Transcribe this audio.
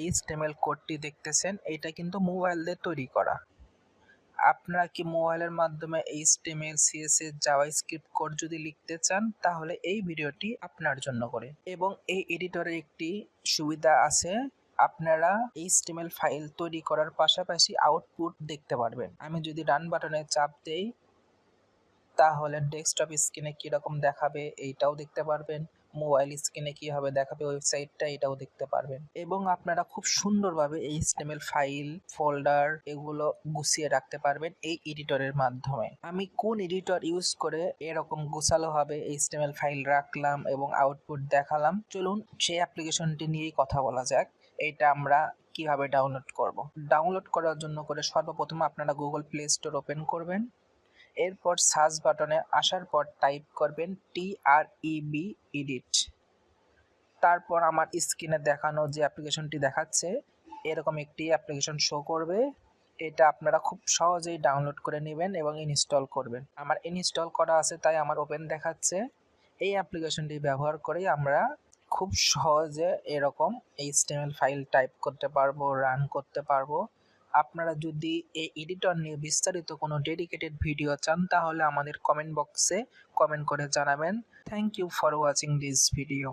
HTML কোডটি দেখতেছেন এটা কিন্তু মোবাইল দিয়ে তৈরি করা। আপনারা কি মোবাইলের মাধ্যমে HTML, CSS, জাভাস্ক্রিপ্ট কোড যদি লিখতে চান তাহলে এই ভিডিওটি আপনার জন্য করে। এবং এই এডিটরের একটি সুবিধা আছে, আপনারা HTML ফাইল তৈরি করার পাশাপাশি আউটপুট দেখতে পারবেন। আমি যদি রান বাটনে চাপ দেই তাহলে ডেস্কটপ স্ক্রিনে কীরকম দেখাবে এইটাও দেখতে পারবেন, মোবাইল স্ক্রিনে কীভাবে দেখাবে ওয়েবসাইটটা এটাও দেখতে পারবেন। এবং আপনারা খুব সুন্দরভাবে HTML ফাইল, ফোল্ডার এগুলো গুছিয়ে রাখতে পারবেন এই এডিটরের মাধ্যমে। আমি কোন এডিটর ইউজ করে এরকম গোছালোভাবে HTML ফাইল রাখলাম এবং আউটপুট দেখালাম, চলুন সেই অ্যাপ্লিকেশনটি নিয়েই কথা বলা যাক। এটা আমরা কিভাবে ডাউনলোড করব। ডাউনলোড করার জন্য সর্বপ্রথম আপনারা গুগল প্লে স্টোর ওপেন করবেন। এরপর সার্চ বাটনে আসার পর টাইপ করবেন TREBEdit। তারপর আমার স্ক্রিনে দেখানো যে অ্যাপ্লিকেশনটি দেখাচ্ছে এরকম একটি অ্যাপ্লিকেশন শো করবে। এটা আপনারা খুব সহজেই ডাউনলোড করে নেবেন এবং ইনস্টল করবেন। আমার ইনস্টল করা আছে তাই আমার ওপেন দেখাচ্ছে। এই অ্যাপ্লিকেশনটি ব্যবহার করে আমরা খুব সহজে এরকম HTML ফাইল টাইপ করতে পারবো, রান করতে পারবো। আপনারা যদি এই এডিটর নিয়ে বিস্তারিত কোনো ডেডিকেটেড ভিডিও চান তাহলে আমাদের কমেন্ট বক্সে কমেন্ট করে জানাবেন। Thank you for watching this video.